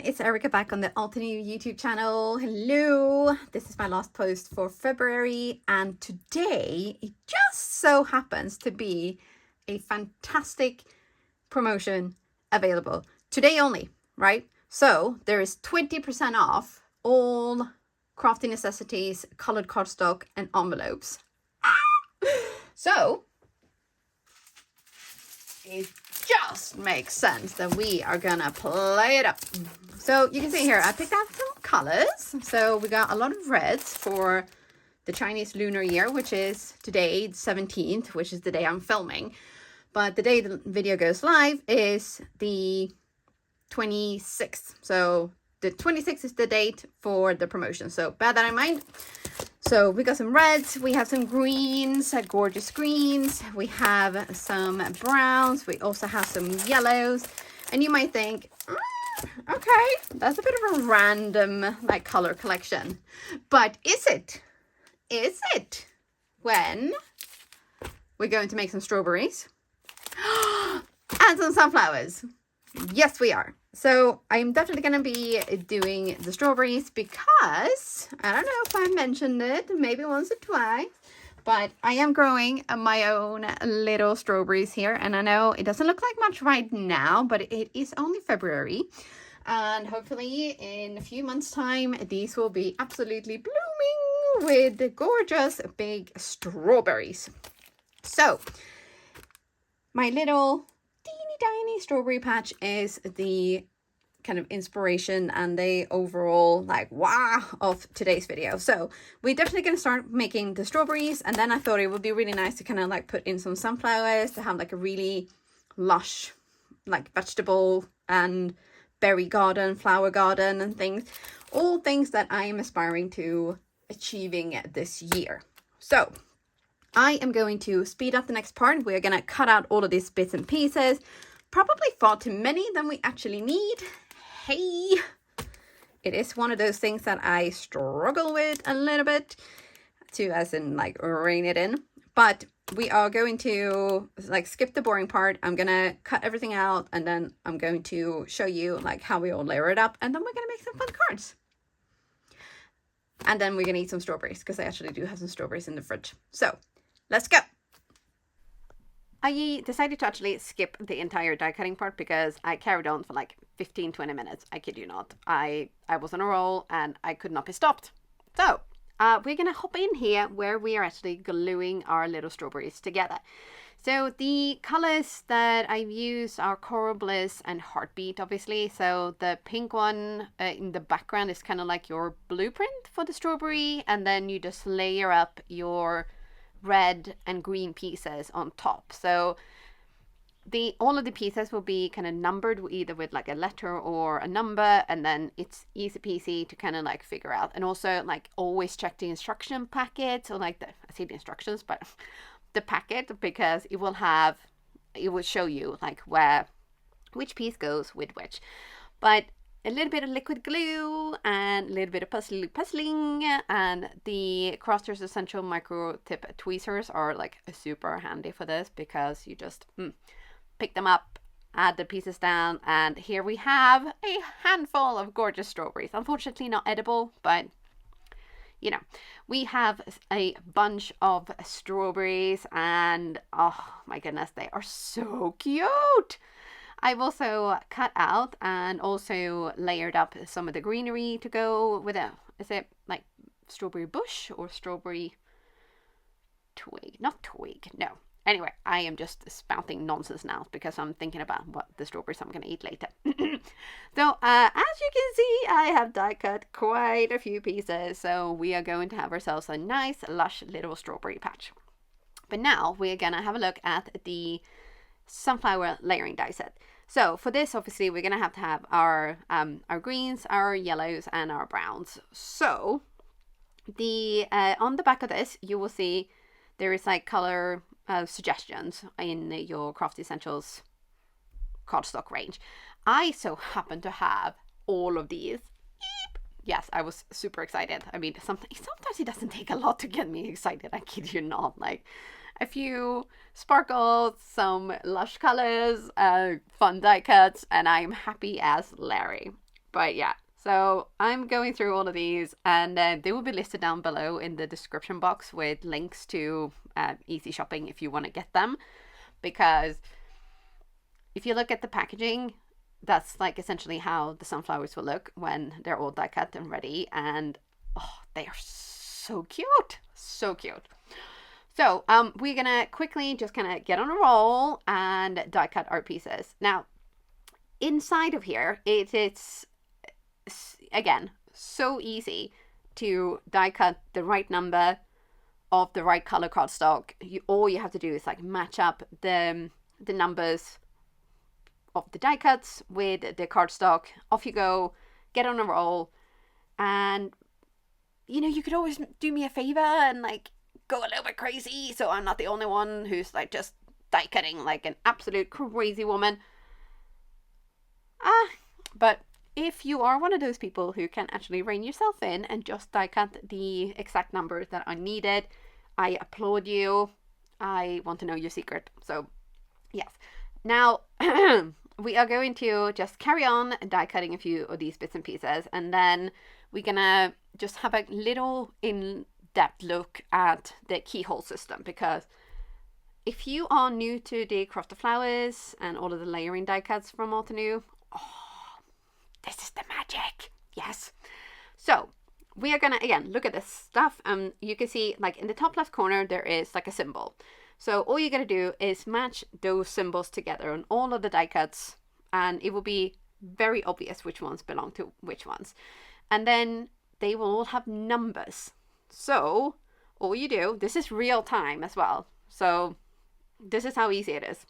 it's Erica back on the Altenew YouTube channel. Hello, this is my last post for February, and today it just so happens to be a fantastic promotion available today only, right? So there is 20% off all Crafty Necessities, colored cardstock and envelopes. So it just makes sense that we are gonna play it up. So you can see here, I picked out some colors. So we got a lot of reds for the Chinese Lunar Year, which is today, the 17th, which is the day I'm filming. But the day the video goes live is the 26th. So the 26th is the date for the promotion. So bear that in mind. So we got some reds, we have some greens, gorgeous greens, we have some browns, we also have some yellows, and you might think, okay, that's a bit of a random like color collection, but is it? Is it? When we're going to make some strawberries and some sunflowers. Yes, we are. So I'm definitely going to be doing the strawberries because, I don't know if I mentioned it, maybe once or twice, but I am growing my own little strawberries here. And I know it doesn't look like much right now, but it is only February. And hopefully in a few months' time, these will be absolutely blooming with gorgeous big strawberries. So my little tiny strawberry patch is the kind of inspiration and the overall like wow of today's video. So we're definitely going to start making the strawberries, and then I thought it would be really nice to kind of like put in some sunflowers to have like a really lush like vegetable and berry garden, flower garden and things, all things that I am aspiring to achieving this year. So I am going to speed up the next part. We're going to cut out all of these bits and pieces, probably far too many than we actually need. Hey, it is one of those things that I struggle with a little bit to, as in like rein it in, but we are going to like skip the boring part. I'm going to cut everything out, and then I'm going to show you like how we all layer it up, and then we're going to make some fun cards. And then we're going to eat some strawberries because I actually do have some strawberries in the fridge. So let's go. I decided to actually skip the entire die cutting part because I carried on for like 15-20 minutes. I kid you not. I was on a roll and I could not be stopped. So we're going to hop in here where we are actually gluing our little strawberries together. So the colors that I've used are Coral, Bliss and Heartbeat, obviously. So the pink one in the background is kind of like your blueprint for the strawberry. And then you just layer up your red and green pieces on top. So all of the pieces will be kind of numbered either with like a letter or a number, and then it's easy peasy to kind of like figure out. And also like always check the instruction packet, or like I say the instructions, but the packet, because it will show you like which piece goes with which. But a little bit of liquid glue and a little bit of puzzling, and the Crafter's Essential Micro Tip Tweezers are like super handy for this, because you just pick them up, add the pieces down, and here we have a handful of gorgeous strawberries. Unfortunately not edible, but you know, we have a bunch of strawberries, and oh my goodness, they are so cute. I've also cut out and also layered up some of the greenery to go with it. Is it like strawberry bush or strawberry twig? Not twig, no. Anyway, I am just spouting nonsense now because I'm thinking about what the strawberries I'm going to eat later. So, as you can see, I have die cut quite a few pieces. So we are going to have ourselves a nice, lush little strawberry patch. But now we're going to have a look at the sunflower layering die set. So for this, obviously, we're going to have our greens, our yellows, and our browns. So the on the back of this, you will see there is like color suggestions in your Crafty Essentials cardstock range. I so happen to have all of these. Yes, I was super excited. I mean, sometimes it doesn't take a lot to get me excited. I kid you not. Like a few sparkles, some lush colors, fun die cuts, and I'm happy as Larry. But yeah, so I'm going through all of these, and they will be listed down below in the description box with links to easy shopping if you want to get them. Because if you look at the packaging, that's like essentially how the sunflowers will look when they're all die cut and ready. And oh, they are so cute. So cute. So we're gonna quickly just kind of get on a roll and die cut our pieces. Now, inside of here, it's again so easy to die cut the right number of the right color cardstock. All you have to do is like match up the numbers of the die cuts with the cardstock. Off you go, get on a roll, and you could always do me a favor and like go a little bit crazy, so I'm not the only one who's like just die cutting like an absolute crazy woman. But if you are one of those people who can actually rein yourself in and just die cut the exact numbers that are needed, I applaud you. I want to know your secret. So yes. Now we are going to just carry on die cutting a few of these bits and pieces, and then we're gonna just have a little in-depth look at the keyhole system, because if you are new to the Craft Flowers and all of the layering die cuts from Altenew, this is the magic. Yes. So we are gonna again look at this stuff, and you can see like in the top left corner there is like a symbol. So all you gotta do is match those symbols together on all of the die cuts, and it will be very obvious which ones belong to which ones. And then they will all have numbers. So all you do, this is real time as well. So this is how easy it is.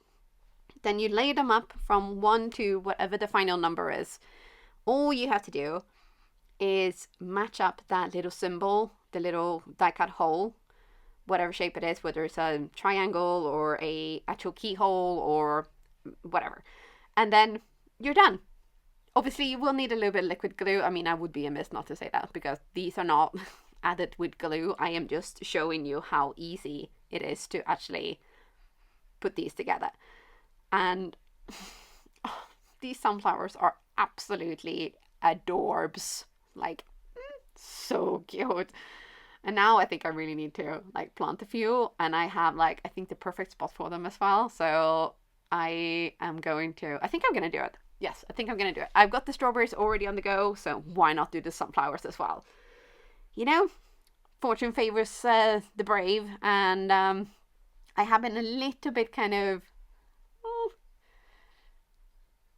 Then you lay them up from 1 to whatever the final number is. All you have to do is match up that little symbol, the little die cut hole, whatever shape it is, whether it's a triangle or a actual keyhole or whatever. And then you're done. Obviously, you will need a little bit of liquid glue. I mean, I would be amiss not to say that, because these are not added with glue. I am just showing you how easy it is to actually put these together. And these sunflowers are absolutely adorbs. Like, so cute. And now I think I really need to like plant a few, and I have like I think the perfect spot for them as well. So I think I'm gonna do it. Yes, I think I'm gonna do it. I've got the strawberries already on the go, so why not do the sunflowers as well? Fortune favors the brave, and I have been a little bit kind of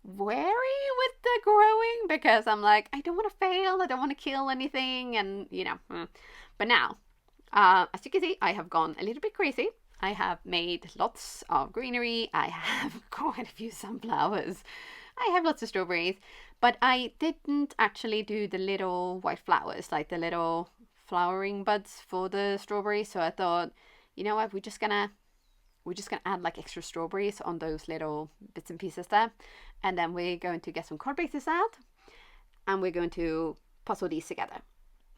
wary with the growing, because I'm like, I don't want to fail, I don't want to kill anything, and but now as you can see, I have gone a little bit crazy. I have made lots of greenery, I have quite a few sunflowers, I have lots of strawberries, but I didn't actually do the little white flowers, like the little flowering buds for the strawberries. So I thought, you know what, we're just gonna add like extra strawberries on those little bits and pieces there. And then we're going to get some card bases out, and we're going to puzzle these together.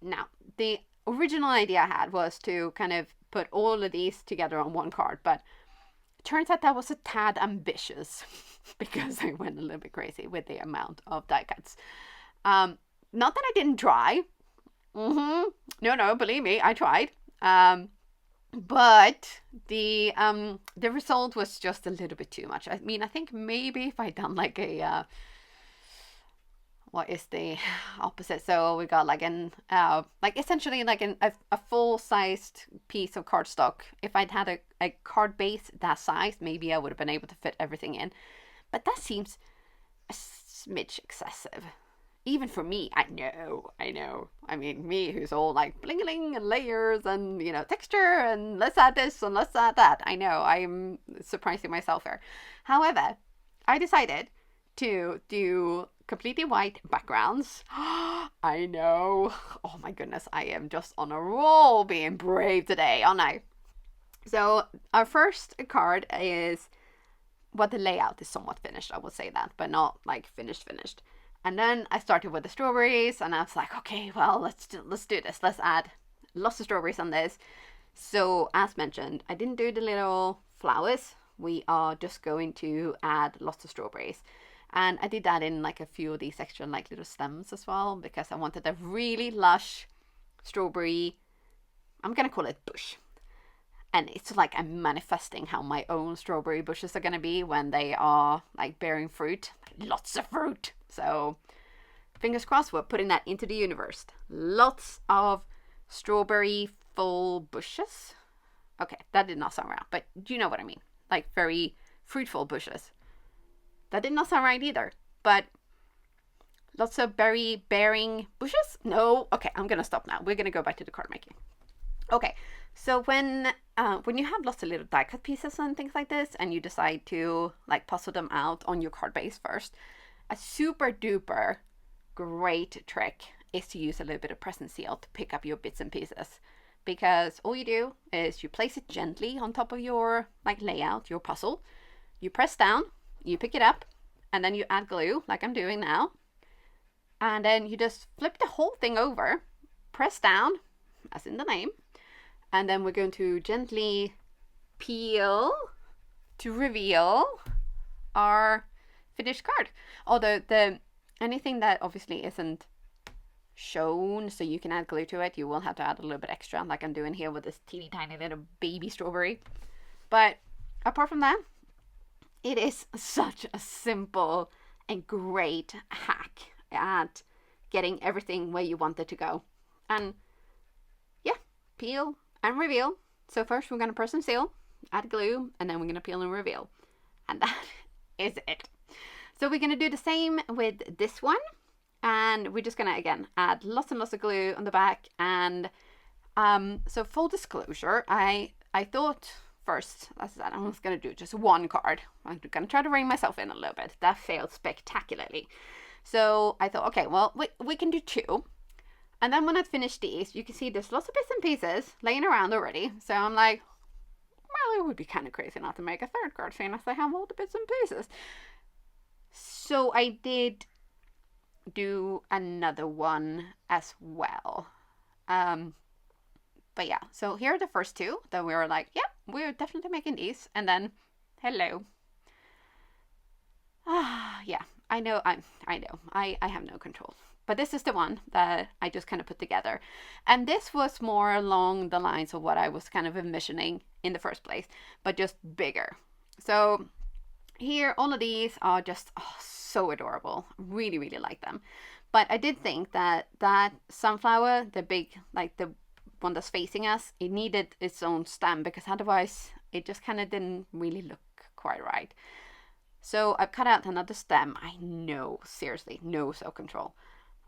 Now, the original idea I had was to kind of put all of these together on one card, but it turns out that was a tad ambitious because I went a little bit crazy with the amount of die cuts. Not that I didn't try. No, believe me, I tried. But the result was just a little bit too much. I mean, I think maybe if I'd done like a what is the opposite? So we got like essentially like a full-sized piece of cardstock. If I'd had a card base that size, maybe I would have been able to fit everything in. But that seems a smidge excessive. Even for me, I know. I mean, me who's all like bling-a-ling and layers and, texture and let's add this and let's add that. I know, I'm surprising myself here. However, I decided to do completely white backgrounds. I know. Oh my goodness, I am just on a roll being brave today, aren't I? So our first card is, the layout is somewhat finished, I will say that, but not like finished. And then I started with the strawberries, and I was like, okay, well, let's do this. Let's add lots of strawberries on this. So as mentioned, I didn't do the little flowers. We are just going to add lots of strawberries. And I did that in like a few of these extra like little stems as well, because I wanted a really lush strawberry, I'm gonna call it bush. And it's like I'm manifesting how my own strawberry bushes are gonna be when they are like bearing fruit. Lots of fruit. So fingers crossed, we're putting that into the universe. Lots of strawberry full bushes. Okay, that did not sound right, but you know what I mean. Like very fruitful bushes. That did not sound right either, but lots of berry bearing bushes? No, okay, I'm gonna stop now. We're gonna go back to the card making. Okay, so when you have lots of little die cut pieces and things like this, and you decide to like puzzle them out on your card base first, a super duper great trick is to use a little bit of press and seal to pick up your bits and pieces. Because all you do is you place it gently on top of your like layout, your puzzle. You press down, you pick it up, and then you add glue like I'm doing now. And then you just flip the whole thing over, press down, as in the name, and then we're going to gently peel to reveal our finished card. Although anything that obviously isn't shown so you can add glue to it, you will have to add a little bit extra, like I'm doing here with this teeny tiny little baby strawberry. But apart from that, it is such a simple and great hack at getting everything where you want it to go. And yeah, peel and reveal. So first we're going to press and seal, add glue, and then we're going to peel and reveal. And that is it. So we're going to do the same with this one. And we're just going to, again, add lots and lots of glue on the back. And so full disclosure, I thought first, as I said, I was going to do just one card. I'm going to try to rein myself in a little bit. That failed spectacularly. So I thought, okay, well, we can do two. And then when I finished these, you can see there's lots of bits and pieces laying around already. So I'm like, well, it would be kind of crazy not to make a third card seeing as I have all the bits and pieces. So I did do another one as well. But yeah, so here are the first two that we were like, yeah, we're definitely making these. And then, hello. Yeah, I know, I have no control. But this is the one that I just kind of put together. And this was more along the lines of what I was kind of envisioning in the first place, but just bigger. So here, all of these are just so adorable. Really, really like them. But I did think that sunflower, the big, like the one that's facing us, it needed its own stem, because otherwise it just kind of didn't really look quite right. So I've cut out another stem. I know, seriously, no self-control.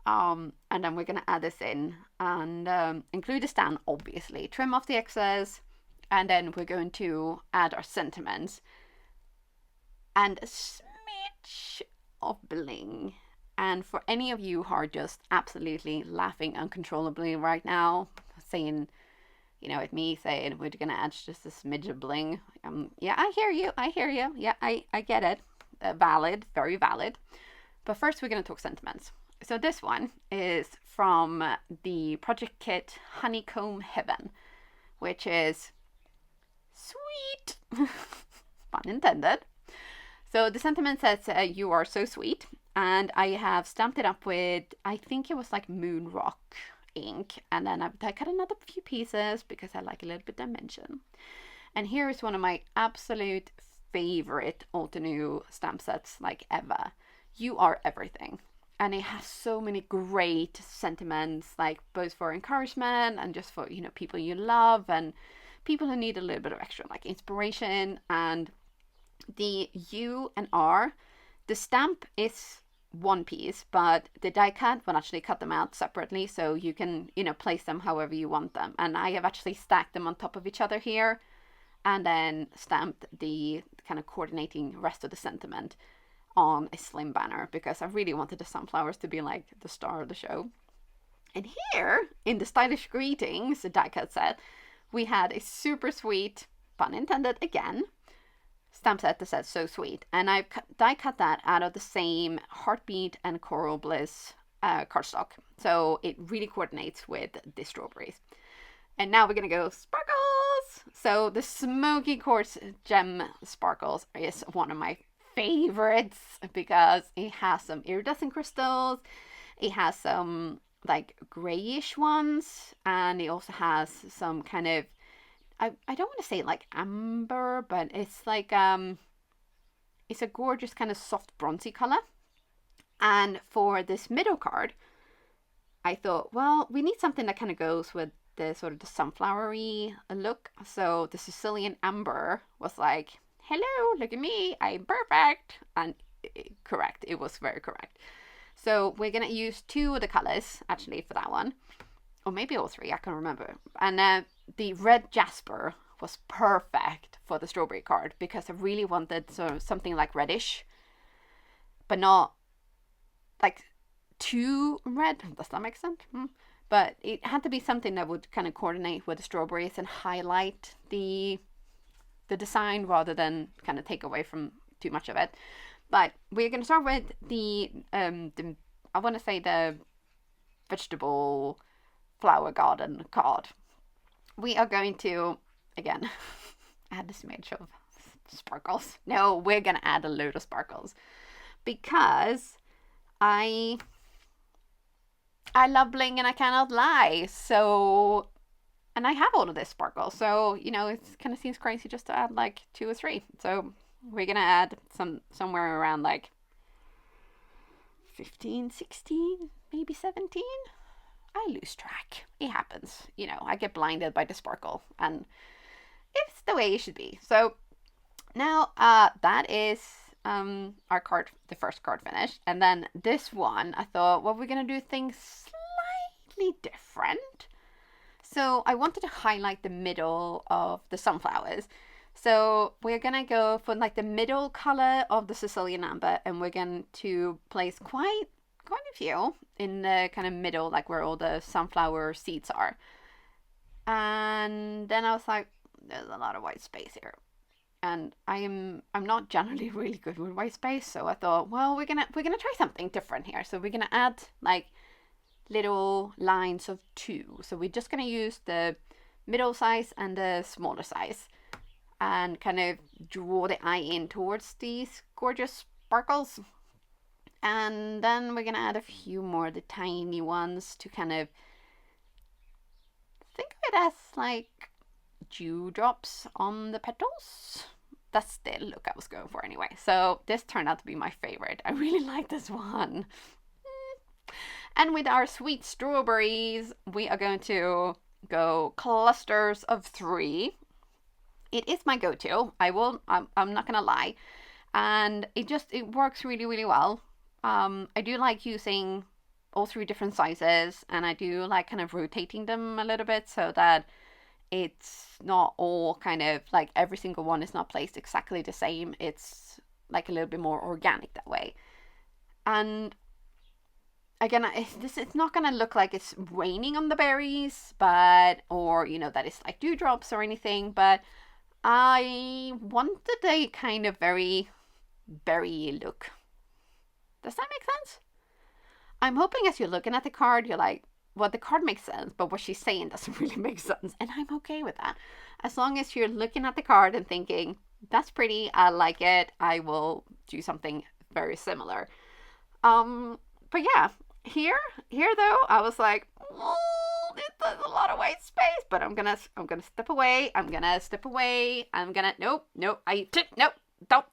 And then we're going to add this in and include the stem, obviously. Trim off the excess. And then we're going to add our sentiments. And a smidge of bling. And for any of you who are just absolutely laughing uncontrollably right now, saying, you know, at me saying we're going to add just a smidge of bling. Yeah, I hear you. Yeah, I get it. Valid, very valid. But first we're going to talk sentiments. So this one is from the project kit Honeycomb Heaven, which is sweet. Pun intended. So the sentiment says, you are so sweet. And I have stamped it up with, I think it was like Moon Rock ink. And then I cut another few pieces because I like a little bit dimension. And here is one of my absolute favorite Altenew stamp sets like ever. You Are Everything. And it has so many great sentiments, like both for encouragement and just for, you know, people you love and people who need a little bit of extra like inspiration. And the U and R, the stamp is one piece, but the die cut will actually cut them out separately, so you can, you know, place them however you want them. And I have actually stacked them on top of each other here, and then stamped the kind of coordinating rest of the sentiment on a slim banner, because I really wanted the sunflowers to be like the star of the show. And here in the Stylish Greetings, the die cut set, we had a super sweet, pun intended again, stamp set that says so sweet. And I've die cut that out of the same Heartbeat and Coral Bliss cardstock. So it really coordinates with the strawberries. And now we're going to go sparkles. So the Smoky Quartz Gem Sparkles is one of my favorites because it has some iridescent crystals. It has some like grayish ones, and it also has some kind of, I don't want to say like amber, but it's like it's a gorgeous kind of soft bronzy color. And for this middle card, I thought, well, we need something that kind of goes with the sort of the sunflowery look. So the Sicilian amber was like, hello, look at me, I'm perfect. And correct, it was very correct. So we're gonna use 2 of the colors actually for that one, or maybe all 3, I can't remember. And the red jasper was perfect for the strawberry card because I really wanted sort of something like reddish, but not like too red. Does that make sense? But it had to be something that would kind of coordinate with the strawberries and highlight the design rather than kind of take away from too much of it. But we're going to start with the I want to say the vegetable flower garden card. We are going to, again, add this smidge of sparkles. No, we're going to add a load of sparkles because I love bling and I cannot lie. So, and I have all of this sparkle. So, you know, it kind of seems crazy just to add like 2 or 3. So we're going to add somewhere around like 15, 16, maybe 17. I lose track. It happens. You know, I get blinded by the sparkle and it's the way it should be. So now that is our card, the first card finished. And then this one, I thought, well, we're going to do things slightly different. So I wanted to highlight the middle of the sunflowers. So we're going to go for like the middle color of the Sicilian amber, and we're going to place quite a few in the kind of middle, like where all the sunflower seeds are. And then I was like, there's a lot of white space here. And I'm not generally really good with white space, so I thought, well, we're gonna try something different here. So we're gonna add like little lines of 2. So we're just gonna use the middle size and the smaller size, and kind of draw the eye in towards these gorgeous sparkles. And then we're gonna add a few more, the tiny ones, to kind of think of it as like dewdrops on the petals. That's the look I was going for anyway. So this turned out to be my favorite. I really like this one. And with our sweet strawberries, we are going to go clusters of 3. It is my go-to. I'm not gonna lie. And it works really, really well. I do like using all 3 different sizes, and I do like kind of rotating them a little bit so that it's not all kind of like every single one is not placed exactly the same. It's like a little bit more organic that way. And again, it's not going to look like it's raining on the berries, but, or, you know, that it's like dewdrops or anything, but I wanted a kind of very berry look. Does that make sense? I'm hoping as you're looking at the card, you're like, well, the card makes sense, but what she's saying doesn't really make sense. And I'm okay with that. As long as you're looking at the card and thinking, that's pretty, I like it, I will do something very similar. But yeah, here though, I was like, oh, there's a lot of white space, but I'm gonna step away. Nope, stop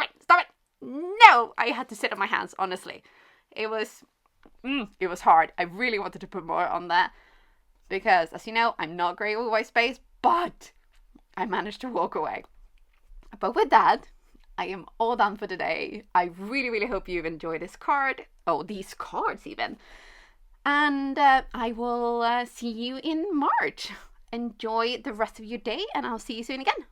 it. No, I had to sit on my hands, honestly. It was hard. I really wanted to put more on that because, as you know, I'm not great with white space, but I managed to walk away. But with that, I am all done for today. I really, really hope you've enjoyed this card. Oh, these cards even. And I will see you in March. Enjoy the rest of your day, and I'll see you soon again.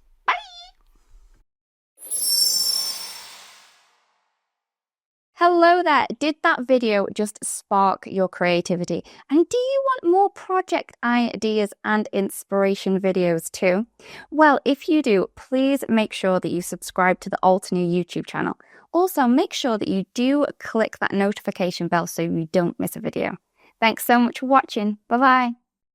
Hello there, did that video just spark your creativity? And do you want more project ideas and inspiration videos too? Well, if you do, please make sure that you subscribe to the Altenew YouTube channel. Also, make sure that you do click that notification bell so you don't miss a video. Thanks so much for watching. Bye-bye.